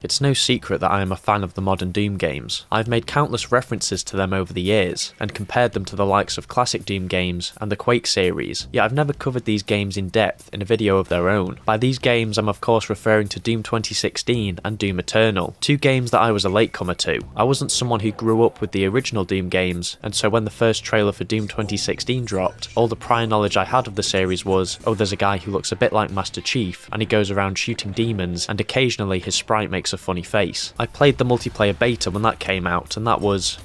It's no secret that I am a fan of the modern Doom games. I've made countless references to them over the years, and compared them to the likes of classic Doom games and the Quake series, yet I've never covered these games in depth in a video of their own. By these games I'm of course referring to Doom 2016 and Doom Eternal, two games that I was a latecomer to. I wasn't someone who grew up with the original Doom games, and so when the first trailer for Doom 2016 dropped, all the prior knowledge I had of the series was, oh, there's a guy who looks a bit like Master Chief, and he goes around shooting demons, and occasionally his sprite makes a funny face. I played the multiplayer beta when that came out, and that was,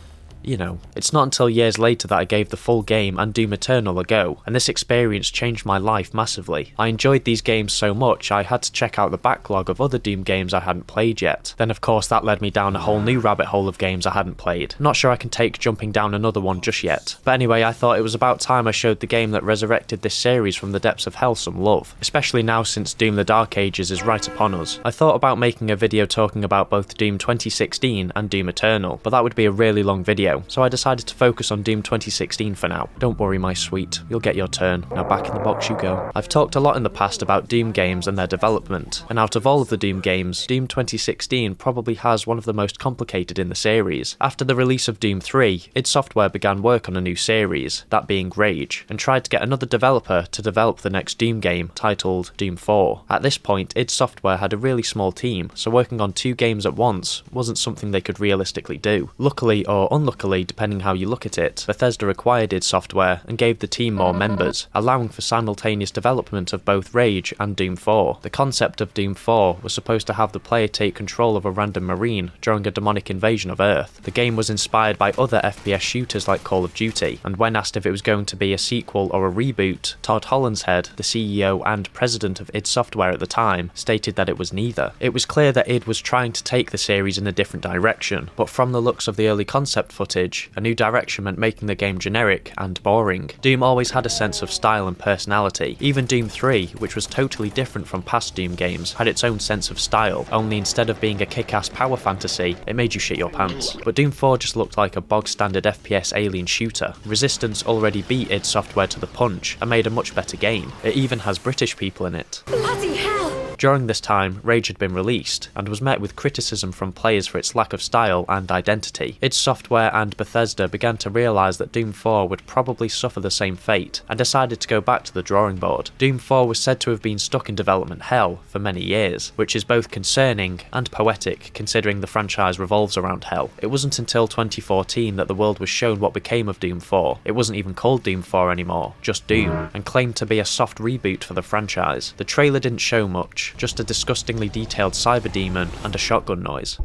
you know, it's not until years later that I gave the full game and Doom Eternal a go, and this experience changed my life massively. I enjoyed these games so much I had to check out the backlog of other Doom games I hadn't played yet. Then of course that led me down a whole new rabbit hole of games I hadn't played. Not sure I can take jumping down another one just yet. But anyway, I thought it was about time I showed the game that resurrected this series from the depths of hell some love, especially now since Doom the Dark Ages is right upon us. I thought about making a video talking about both Doom 2016 and Doom Eternal, but that would be a really long video, so I decided to focus on Doom 2016 for now. Don't worry my sweet, you'll get your turn. Now back in the box you go. I've talked a lot in the past about Doom games and their development, and out of all of the Doom games, Doom 2016 probably has one of the most complicated in the series. After the release of Doom 3, id Software began work on a new series, that being Rage, and tried to get another developer to develop the next Doom game, titled Doom 4. At this point, id Software had a really small team, so working on two games at once wasn't something they could realistically do. Luckily or unluckily, depending how you look at it, Bethesda acquired id Software and gave the team more members, allowing for simultaneous development of both Rage and Doom 4. The concept of Doom 4 was supposed to have the player take control of a random marine during a demonic invasion of Earth. The game was inspired by other FPS shooters like Call of Duty, and when asked if it was going to be a sequel or a reboot, Todd Hollinshead, the CEO and president of id Software at the time, stated that it was neither. It was clear that id was trying to take the series in a different direction, but from the looks of the early concept footage, a new direction meant making the game generic and boring. Doom always had a sense of style and personality. Even Doom 3, which was totally different from past Doom games, had its own sense of style, only instead of being a kick-ass power fantasy, it made you shit your pants. But Doom 4 just looked like a bog-standard FPS alien shooter. Resistance already beat id Software to the punch and made a much better game. It even has British people in it. Bloody hell! During this time, Rage had been released, and was met with criticism from players for its lack of style and identity. id Software and Bethesda began to realise that Doom 4 would probably suffer the same fate, and decided to go back to the drawing board. Doom 4 was said to have been stuck in development hell for many years, which is both concerning and poetic considering the franchise revolves around hell. It wasn't until 2014 that the world was shown what became of Doom 4. It wasn't even called Doom 4 anymore, just Doom, and claimed to be a soft reboot for the franchise. The trailer didn't show much, just a disgustingly detailed cyber demon and a shotgun noise.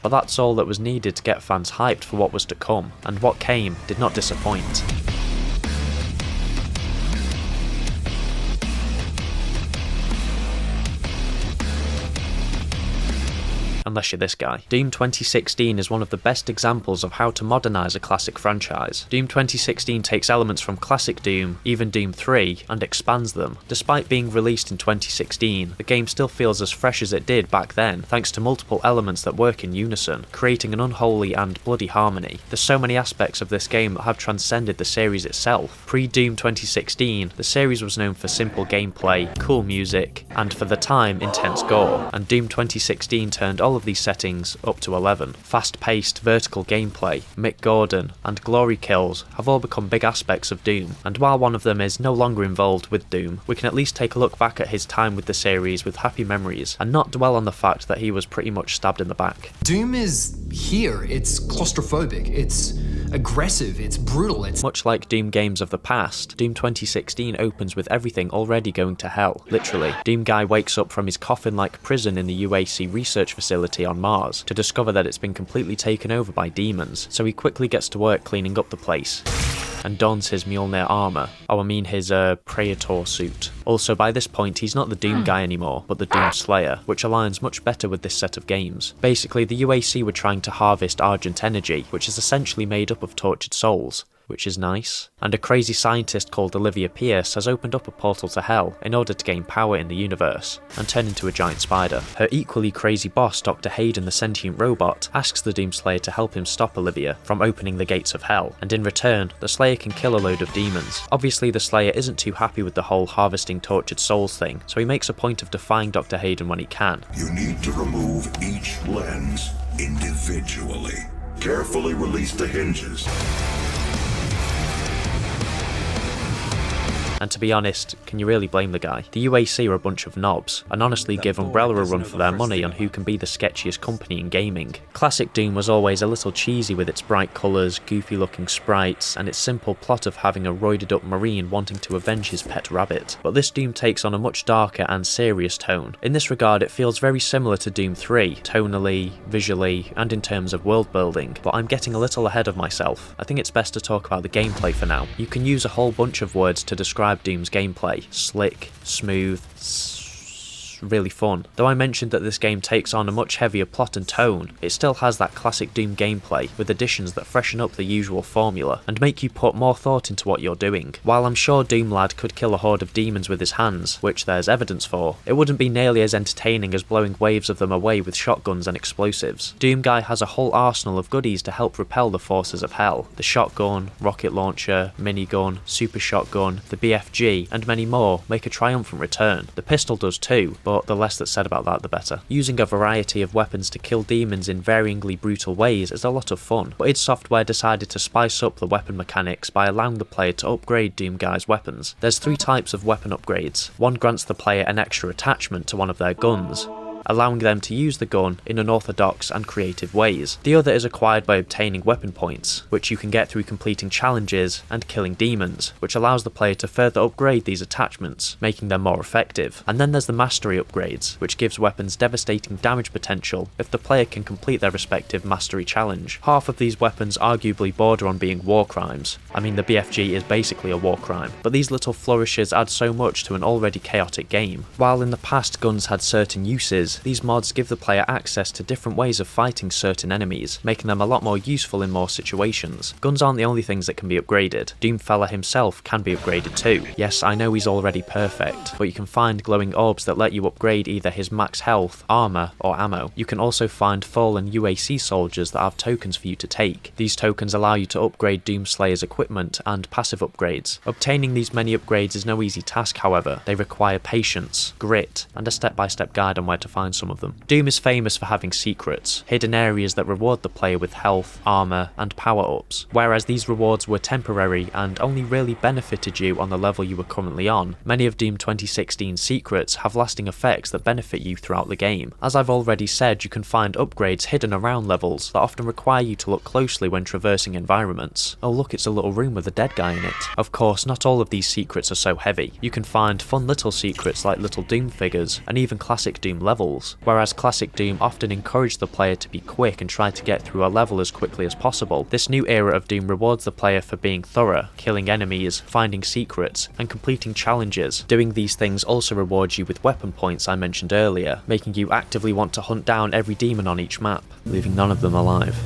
But that's all that was needed to get fans hyped for what was to come, and what came did not disappoint. Unless you're this guy. Doom 2016 is one of the best examples of how to modernise a classic franchise. Doom 2016 takes elements from classic Doom, even Doom 3, and expands them. Despite being released in 2016, the game still feels as fresh as it did back then, thanks to multiple elements that work in unison, creating an unholy and bloody harmony. There's so many aspects of this game that have transcended the series itself. Pre-Doom 2016, the series was known for simple gameplay, cool music, and for the time, intense gore, and Doom 2016 turned all of these settings up to 11. Fast-paced, vertical gameplay, Mick Gordon, and glory kills have all become big aspects of Doom, and while one of them is no longer involved with Doom, we can at least take a look back at his time with the series with happy memories, and not dwell on the fact that he was pretty much stabbed in the back. Doom is here, it's claustrophobic, it's aggressive, it's brutal, it's... Much like Doom games of the past, Doom 2016 opens with everything already going to hell, literally. Doom Guy wakes up from his coffin-like prison in the UAC research facility on Mars to discover that it's been completely taken over by demons, so he quickly gets to work cleaning up the place and dons his Mjolnir armour. Oh, I mean his Praetor suit. Also, by this point, he's not the Doom Guy anymore, but the Doom Slayer, which aligns much better with this set of games. Basically, the UAC were trying to harvest Argent energy, which is essentially made up of tortured souls. which is nice. And a crazy scientist called Olivia Pierce has opened up a portal to hell in order to gain power in the universe and turn into a giant spider. Her equally crazy boss, Dr. Hayden the sentient robot, asks the Doomslayer to help him stop Olivia from opening the gates of hell, and in return, the Slayer can kill a load of demons. Obviously, the Slayer isn't too happy with the whole harvesting tortured souls thing, so he makes a point of defying Dr. Hayden when he can. You need to remove each lens individually. Carefully release the hinges. And to be honest, can you really blame the guy? The UAC are a bunch of knobs, and honestly give Umbrella a run for their money on who can be the sketchiest company in gaming. Classic Doom was always a little cheesy with its bright colours, goofy looking sprites, and its simple plot of having a roided up marine wanting to avenge his pet rabbit. But this Doom takes on a much darker and serious tone. In this regard, it feels very similar to Doom 3, tonally, visually, and in terms of world building, but I'm getting a little ahead of myself. I think it's best to talk about the gameplay for now. You can use a whole bunch of words to describe Doom's gameplay. Slick, smooth, really fun. Though I mentioned that this game takes on a much heavier plot and tone, it still has that classic Doom gameplay with additions that freshen up the usual formula and make you put more thought into what you're doing. While I'm sure Doom Lad could kill a horde of demons with his hands, which there's evidence for, it wouldn't be nearly as entertaining as blowing waves of them away with shotguns and explosives. Doom Guy has a whole arsenal of goodies to help repel the forces of hell. The shotgun, rocket launcher, minigun, super shotgun, the BFG, and many more make a triumphant return. The pistol does too, but the less that's said about that the better. Using a variety of weapons to kill demons in varyingly brutal ways is a lot of fun, but id Software decided to spice up the weapon mechanics by allowing the player to upgrade Doom Guy's weapons. There's 3 types of weapon upgrades. One grants the player an extra attachment to one of their guns, allowing them to use the gun in unorthodox and creative ways. The other is acquired by obtaining weapon points, which you can get through completing challenges and killing demons, which allows the player to further upgrade these attachments, making them more effective. And then there's the mastery upgrades, which gives weapons devastating damage potential if the player can complete their respective mastery challenge. Half of these weapons arguably border on being war crimes. I mean, the BFG is basically a war crime, but these little flourishes add so much to an already chaotic game. While in the past guns had certain uses, these mods give the player access to different ways of fighting certain enemies, making them a lot more useful in more situations. Guns aren't the only things that can be upgraded. Doomfella himself can be upgraded too. Yes, I know he's already perfect, but you can find glowing orbs that let you upgrade either his max health, armour, or ammo. You can also find fallen UAC soldiers that have tokens for you to take. These tokens allow you to upgrade Doomslayer's equipment and passive upgrades. Obtaining these many upgrades is no easy task, however. They require patience, grit, and a step-by-step guide on where to find some of them. Doom is famous for having secrets, hidden areas that reward the player with health, armour, and power-ups. Whereas these rewards were temporary and only really benefited you on the level you were currently on, many of Doom 2016's secrets have lasting effects that benefit you throughout the game. As I've already said, you can find upgrades hidden around levels that often require you to look closely when traversing environments. Oh look, it's a little room with a dead guy in it. Of course, not all of these secrets are so heavy. You can find fun little secrets like little Doom figures, and even classic Doom levels. Whereas classic Doom often encouraged the player to be quick and try to get through a level as quickly as possible, this new era of Doom rewards the player for being thorough, killing enemies, finding secrets, and completing challenges. Doing these things also rewards you with weapon points I mentioned earlier, making you actively want to hunt down every demon on each map, leaving none of them alive.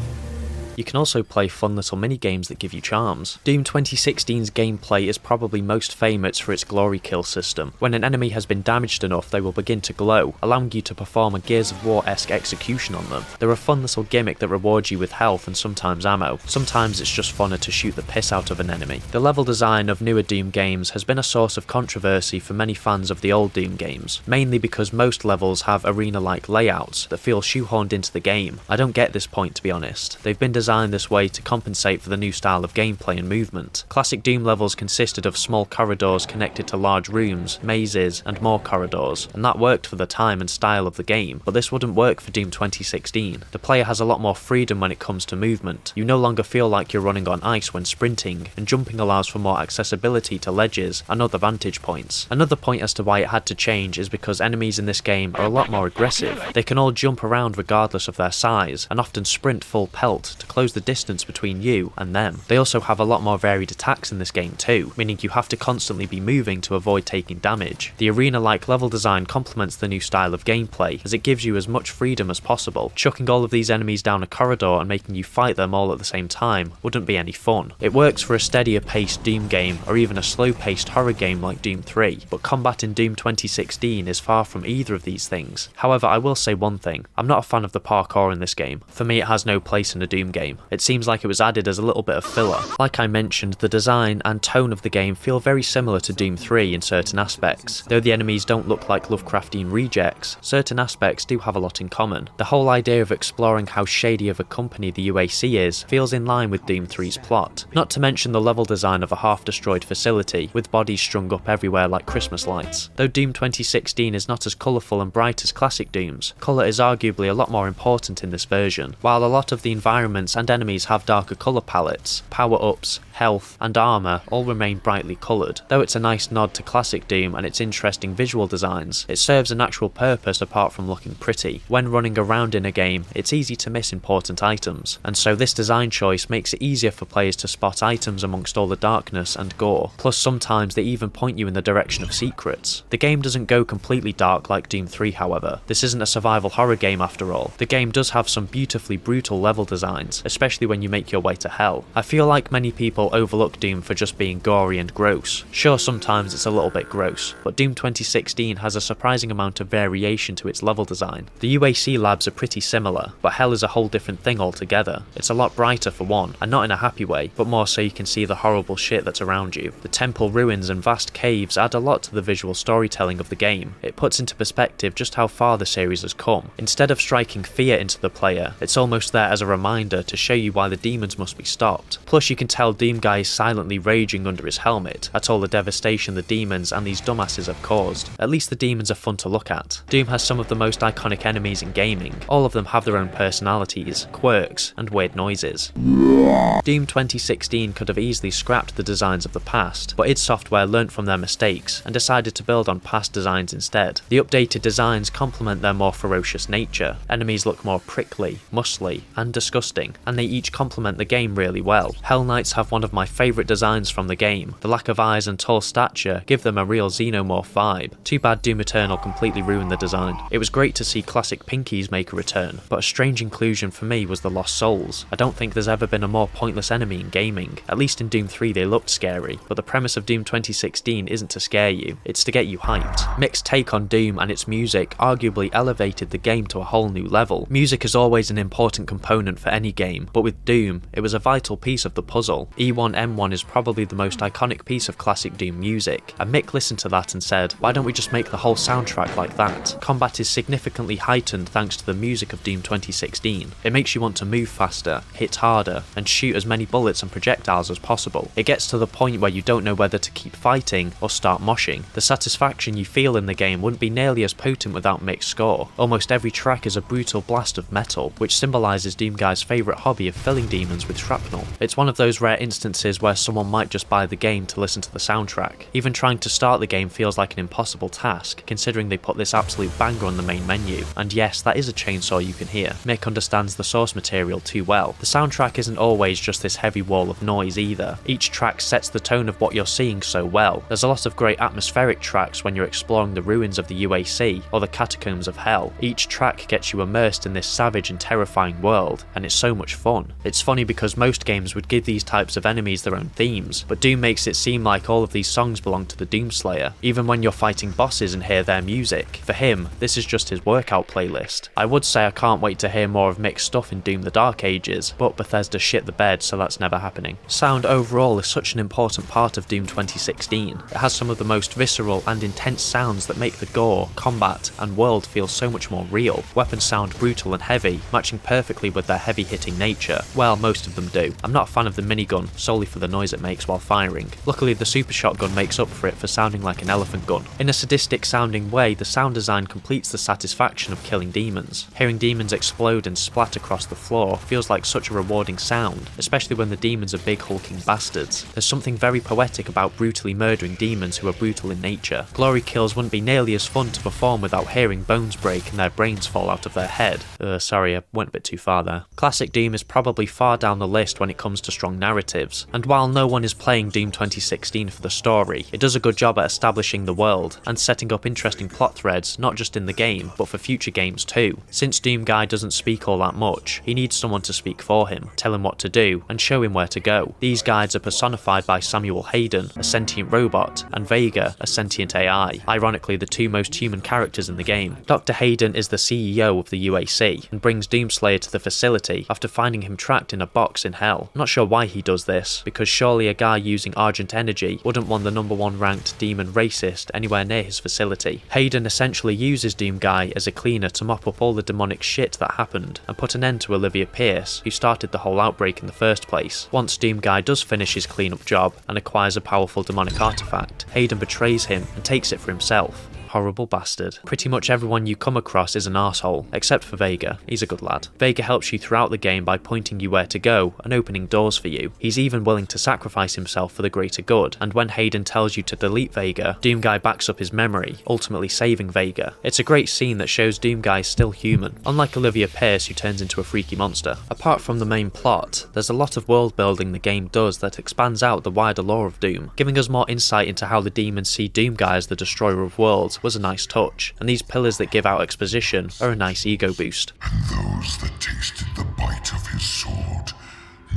You can also play fun little mini-games that give you charms. Doom 2016's gameplay is probably most famous for its glory kill system. When an enemy has been damaged enough, they will begin to glow, allowing you to perform a Gears of War-esque execution on them. They're a fun little gimmick that rewards you with health and sometimes ammo. Sometimes it's just funner to shoot the piss out of an enemy. The level design of newer Doom games has been a source of controversy for many fans of the old Doom games, mainly because most levels have arena-like layouts that feel shoehorned into the game. I don't get this point, to be honest. They've been designed this way to compensate for the new style of gameplay and movement. Classic Doom levels consisted of small corridors connected to large rooms, mazes, and more corridors, and that worked for the time and style of the game, but this wouldn't work for Doom 2016. The player has a lot more freedom when it comes to movement. You no longer feel like you're running on ice when sprinting, and jumping allows for more accessibility to ledges and other vantage points. Another point as to why it had to change is because enemies in this game are a lot more aggressive. They can all jump around regardless of their size, and often sprint full pelt to climb close the distance between you and them. They also have a lot more varied attacks in this game too, meaning you have to constantly be moving to avoid taking damage. The arena-like level design complements the new style of gameplay, as it gives you as much freedom as possible. Chucking all of these enemies down a corridor and making you fight them all at the same time wouldn't be any fun. It works for a steadier paced Doom game or even a slow paced horror game like Doom 3, but combat in Doom 2016 is far from either of these things. However, I will say one thing, I'm not a fan of the parkour in this game. For me, it has no place in a Doom game. It seems like it was added as a little bit of filler. Like I mentioned, the design and tone of the game feel very similar to Doom 3 in certain aspects. Though the enemies don't look like Lovecraftian rejects, certain aspects do have a lot in common. The whole idea of exploring how shady of a company the UAC is feels in line with Doom 3's plot. Not to mention the level design of a half-destroyed facility, with bodies strung up everywhere like Christmas lights. Though Doom 2016 is not as colourful and bright as classic Dooms, colour is arguably a lot more important in this version. While a lot of the environments and enemies have darker colour palettes, power-ups, health, and armour all remain brightly coloured. Though it's a nice nod to classic Doom and its interesting visual designs, it serves an actual purpose apart from looking pretty. When running around in a game, it's easy to miss important items, and so this design choice makes it easier for players to spot items amongst all the darkness and gore. Plus sometimes they even point you in the direction of secrets. The game doesn't go completely dark like Doom 3 however. This isn't a survival horror game after all. The game does have some beautifully brutal level designs, especially when you make your way to hell. I feel like many people overlook Doom for just being gory and gross. Sure, sometimes it's a little bit gross, but Doom 2016 has a surprising amount of variation to its level design. The UAC labs are pretty similar, but hell is a whole different thing altogether. It's a lot brighter for one, and not in a happy way, but more so you can see the horrible shit that's around you. The temple ruins and vast caves add a lot to the visual storytelling of the game. It puts into perspective just how far the series has come. Instead of striking fear into the player, it's almost there as a reminder to show you why the demons must be stopped. Plus you can tell Doom Guy is silently raging under his helmet at all the devastation the demons and these dumbasses have caused. At least the demons are fun to look at. Doom has some of the most iconic enemies in gaming. All of them have their own personalities, quirks, and weird noises. Doom 2016 could have easily scrapped the designs of the past, but id Software learnt from their mistakes and decided to build on past designs instead. The updated designs complement their more ferocious nature. Enemies look more prickly, muscly, and disgusting, and they each complement the game really well. Hell Knights have one of my favourite designs from the game. The lack of eyes and tall stature give them a real xenomorph vibe. Too bad Doom Eternal completely ruined the design. It was great to see classic Pinkies make a return, but a strange inclusion for me was the Lost Souls. I don't think there's ever been a more pointless enemy in gaming. At least in Doom 3 they looked scary, but the premise of Doom 2016 isn't to scare you, it's to get you hyped. Mick's take on Doom and its music arguably elevated the game to a whole new level. Music is always an important component for any game, but with Doom, it was a vital piece of the puzzle. E1M1 is probably the most iconic piece of classic Doom music, and Mick listened to that and said, why don't we just make the whole soundtrack like that? Combat is significantly heightened thanks to the music of Doom 2016. It makes you want to move faster, hit harder, and shoot as many bullets and projectiles as possible. It gets to the point where you don't know whether to keep fighting or start moshing. The satisfaction you feel in the game wouldn't be nearly as potent without Mick's score. Almost every track is a brutal blast of metal, which symbolises Doom Guy's favourite hobby of filling demons with shrapnel. It's one of those rare instances where someone might just buy the game to listen to the soundtrack. Even trying to start the game feels like an impossible task, considering they put this absolute banger on the main menu. And yes, that is a chainsaw you can hear. Mick understands the source material too well. The soundtrack isn't always just this heavy wall of noise either. Each track sets the tone of what you're seeing so well. There's a lot of great atmospheric tracks when you're exploring the ruins of the UAC or the catacombs of hell. Each track gets you immersed in this savage and terrifying world, and it's so much fun. It's funny because most games would give these types of enemies their own themes, but Doom makes it seem like all of these songs belong to the Doomslayer, even when you're fighting bosses and hear their music. For him, this is just his workout playlist. I would say I can't wait to hear more of Mick's stuff in Doom the Dark Ages, but Bethesda shit the bed, so that's never happening. Sound overall is such an important part of Doom 2016. It has some of the most visceral and intense sounds that make the gore, combat, and world feel so much more real. Weapons sound brutal and heavy, matching perfectly with their heavy-hitting nature. Well, most of them do. I'm not a fan of the minigun, solely for the noise it makes while firing. Luckily, the super shotgun makes up for it for sounding like an elephant gun. In a sadistic sounding way, the sound design completes the satisfaction of killing demons. Hearing demons explode and splat across the floor feels like such a rewarding sound, especially when the demons are big hulking bastards. There's something very poetic about brutally murdering demons who are brutal in nature. Glory kills wouldn't be nearly as fun to perform without hearing bones break and their brains fall out of their head. Sorry, I went a bit too far there. Classic Doom Doom is probably far down the list when it comes to strong narratives, and while no one is playing Doom 2016 for the story, it does a good job at establishing the world and setting up interesting plot threads not just in the game, but for future games too. Since Doom Guy doesn't speak all that much, he needs someone to speak for him, tell him what to do, and show him where to go. These guides are personified by Samuel Hayden, a sentient robot, and Vega, a sentient AI, ironically the two most human characters in the game. Dr. Hayden is the CEO of the UAC, and brings Doomslayer to the facility after finding him trapped in a box in hell. I'm not sure why he does this, because surely a guy using Argent Energy wouldn't want the #1 ranked demon racist anywhere near his facility. Hayden essentially uses Doom Guy as a cleaner to mop up all the demonic shit that happened, and put an end to Olivia Pierce, who started the whole outbreak in the first place. Once Doom Guy does finish his cleanup job and acquires a powerful demonic artifact, Hayden betrays him and takes it for himself. Horrible bastard. Pretty much everyone you come across is an arsehole, except for Vega. He's a good lad. Vega helps you throughout the game by pointing you where to go and opening doors for you. He's even willing to sacrifice himself for the greater good, and when Hayden tells you to delete Vega, Doomguy backs up his memory, ultimately saving Vega. It's a great scene that shows Doomguy is still human, unlike Olivia Pierce who turns into a freaky monster. Apart from the main plot, there's a lot of world building the game does that expands out the wider lore of Doom, giving us more insight into how the demons see Doomguy as the destroyer of worlds was a nice touch, and these pillars that give out exposition are a nice ego boost. And those that tasted the bite of his sword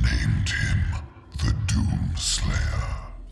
named him the Doom Slayer.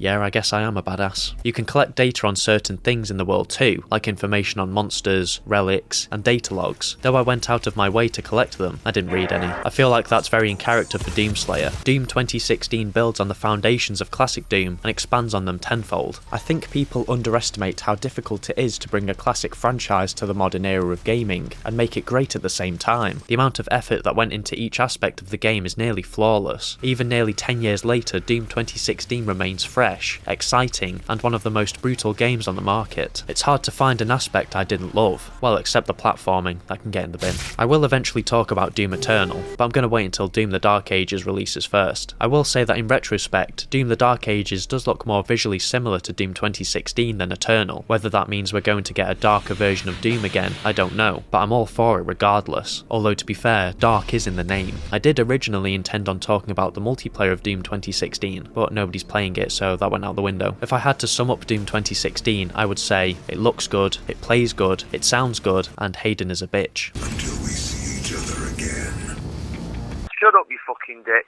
Yeah, I guess I am a badass. You can collect data on certain things in the world too, like information on monsters, relics, and data logs. Though I went out of my way to collect them, I didn't read any. I feel like that's very in character for Doomslayer. Doom 2016 builds on the foundations of classic Doom and expands on them tenfold. I think people underestimate how difficult it is to bring a classic franchise to the modern era of gaming and make it great at the same time. The amount of effort that went into each aspect of the game is nearly flawless. Even nearly 10 years later, Doom 2016 remains fresh, exciting, and one of the most brutal games on the market. It's hard to find an aspect I didn't love, well except the platforming, that can get in the bin. I will eventually talk about Doom Eternal, but I'm going to wait until Doom the Dark Ages releases first. I will say that in retrospect, Doom the Dark Ages does look more visually similar to Doom 2016 than Eternal. Whether that means we're going to get a darker version of Doom again, I don't know, but I'm all for it regardless. Although to be fair, dark is in the name. I did originally intend on talking about the multiplayer of Doom 2016, but nobody's playing it, so that went out the window. If I had to sum up Doom 2016, I would say it looks good, it plays good, it sounds good, and Hayden is a bitch. Until we see each other again. Shut up, you fucking dick.